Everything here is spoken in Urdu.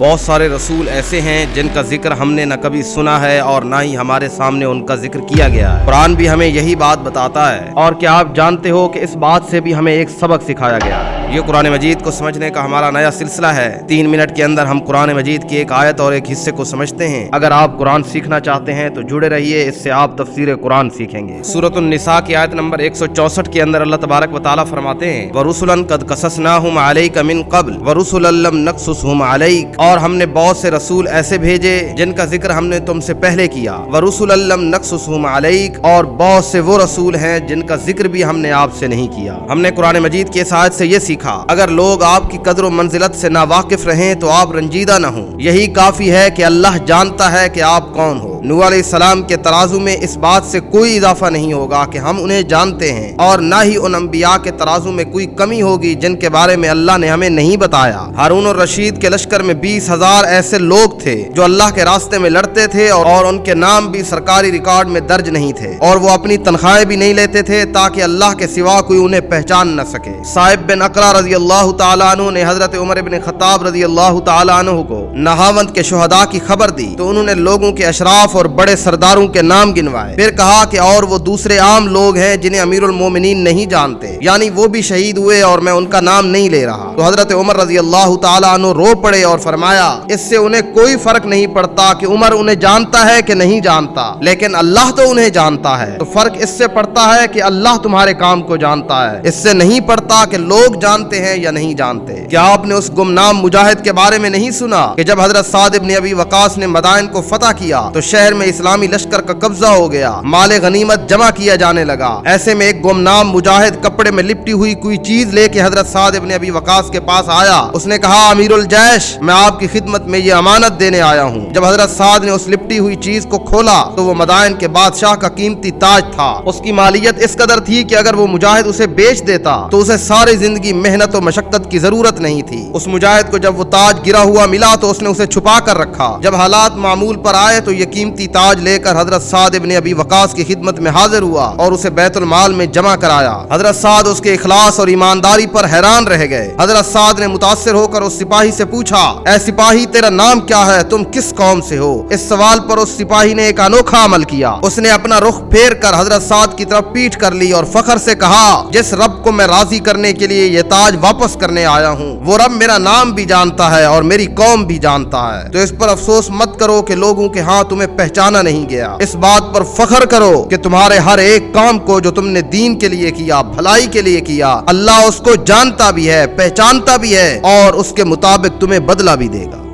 بہت سارے رسول ایسے ہیں جن کا ذکر ہم نے نہ کبھی سنا ہے اور نہ ہی ہمارے سامنے ان کا ذکر کیا گیا ہے۔ قرآن بھی ہمیں یہی بات بتاتا ہے، اور کیا آپ جانتے ہو کہ اس بات سے بھی ہمیں ایک سبق سکھایا گیا ہے۔ یہ قرآن مجید کو سمجھنے کا ہمارا نیا سلسلہ ہے۔ 3 منٹ کے اندر ہم قرآن مجید کی ایک آیت اور ایک حصے کو سمجھتے ہیں۔ اگر آپ قرآن سیکھنا چاہتے ہیں تو جڑے رہیے، اس سے آپ تفسیر قرآن سیکھیں گے۔ سورۃ النساء کی آیت نمبر 164 کے اندر اللہ تبارک و تعالیٰ فرماتے ہیں وَرُسُلًا قَدْ قَصَصْنَاهُمْ عَلَيْكَ مِنْ قَبْلُ وَرُسُلًا لَمْ نَقْصُصْهُمْ عَلَيْكَ، اور ہم نے بہت سے رسول ایسے بھیجے جن کا ذکر ہم نے تم سے پہلے کیا۔ وَرُسُلًا لَمْ نَقْصُصْهُمْ عَلَيْكَ، اور بہت سے وہ رسول ہیں جن کا ذکر بھی ہم نے آپ سے نہیں کیا۔ ہم نے قرآن مجید کی اس آیت سے یہ سیکھا، اگر لوگ آپ کی قدر و منزلت سے ناواقف رہیں تو آپ رنجیدہ نہ ہوں، یہی کافی ہے کہ اللہ جانتا ہے کہ آپ کون ہو۔ نوح علیہ السلام کے ترازو میں اس بات سے کوئی اضافہ نہیں ہوگا کہ ہم انہیں جانتے ہیں، اور نہ ہی ان انبیاء کے ترازو میں کوئی کمی ہوگی جن کے بارے میں اللہ نے ہمیں نہیں بتایا۔ ہارون اور رشید کے لشکر میں 20,000 ایسے لوگ تھے جو اللہ کے راستے میں لڑتے تھے، اور ان کے نام بھی سرکاری ریکارڈ میں درج نہیں تھے، اور وہ اپنی تنخواہیں بھی نہیں لیتے تھے تاکہ اللہ کے سوا کوئی انہیں پہچان نہ سکے۔ صائب بن اقرا رضی اللہ تعالیٰ عنہ نے حضرت عمر بن خطاب رضی اللہ تعالیٰ عنہ کو نہاوند کے شہداء کی خبر دی تو انہوں نے لوگوں کے اشراف اور بڑے سرداروں کے نام گنوائے، پھر کہا کہ اور وہ دوسرے عام لوگ ہیں جنہیں امیر المومنین نہیں جانتے، یعنی وہ بھی شہید ہوئے اور میں ان کا نام نہیں لے رہا۔ تو حضرت عمر رضی اللہ تعالیٰ عنہ رو پڑے اور فرمایا اس سے انہیں کوئی فرق نہیں پڑتا کہ عمر انہیں جانتا ہے کہ نہیں جانتا، لیکن اللہ تو انہیں جانتا ہے۔ تو فرق اس سے پڑتا ہے کہ اللہ تمہارے کام کو جانتا ہے، اس سے نہیں پڑتا کہ لوگ جانتے ہیں یا نہیں جانتے۔ کیا آپ نے اس گمنام مجاہد کے بارے میں نہیں سنا کہ جب حضرت سعد بن ابی وقاص نے مدائن کو فتح کیا تو شہر میں اسلامی لشکر کا قبضہ ہو گیا، مال غنیمت جمع کیا جانے لگا۔ ایسے میں ایک گمنام مجاہد کپڑے میں لپٹی ہوئی کوئی چیز لے کے حضرت سعد بن ابی وقاص کے پاس آیا۔ اس نے کہا امیر الجیش، میں آپ کی خدمت میں یہ امانت دینے آیا ہوں۔ جب حضرت سعد نے اس لپٹی ہوئی چیز کو کھولا تو وہ مدائن کے بادشاہ کا قیمتی تاج تھا۔ اس کی مالیت اس قدر تھی کہ اگر وہ مجاہد اسے بیچ دیتا تو اسے ساری زندگی محنت و مشقت کی ضرورت نہیں تھی۔ اس مجاہد کو جب وہ تاج گرا ہوا ملا تو اس نے اسے چھپا کر رکھا۔ جب حالات معمول پر آئے تو یہ قیمتی تاج لے کر حضرت سعد ابن ابی وقاص کی خدمت میں حاضر ہوا اور اسے بیت المال میں جمع کرایا۔ حضرت سعد اس کے اخلاص اور ایمانداری پر حیران رہ گئے۔ حضرت سعد نے متاثر ہو کر اس سپاہی سے پوچھا اے سپاہی تیرا نام کیا ہے، تم کس قوم سے ہو؟ اس سوال پر اس سپاہی نے ایک انوکھا عمل کیا، اس نے اپنا رخ پھیر کر حضرت سعد کی طرف پیٹھ کر لی اور فخر سے کہا جس رب کو میں راضی کرنے کے لیے یہ تاج واپس کرنے آیا ہوں وہ رب میرا نام بھی جانتا ہے اور میری قوم بھی جانتا ہے، تو اس پر افسوس مت کرو کہ لوگوں کے ہاں تمہیں پہچانا نہیں گیا۔ اس بات پر فخر کرو کہ تمہارے ہر ایک کام کو جو تم نے دین کے لیے کیا، بھلائی کے لیے کیا، اللہ اس کو جانتا بھی ہے، پہچانتا بھی ہے، اور اس کے مطابق تمہیں بدلہ بھی دے گا۔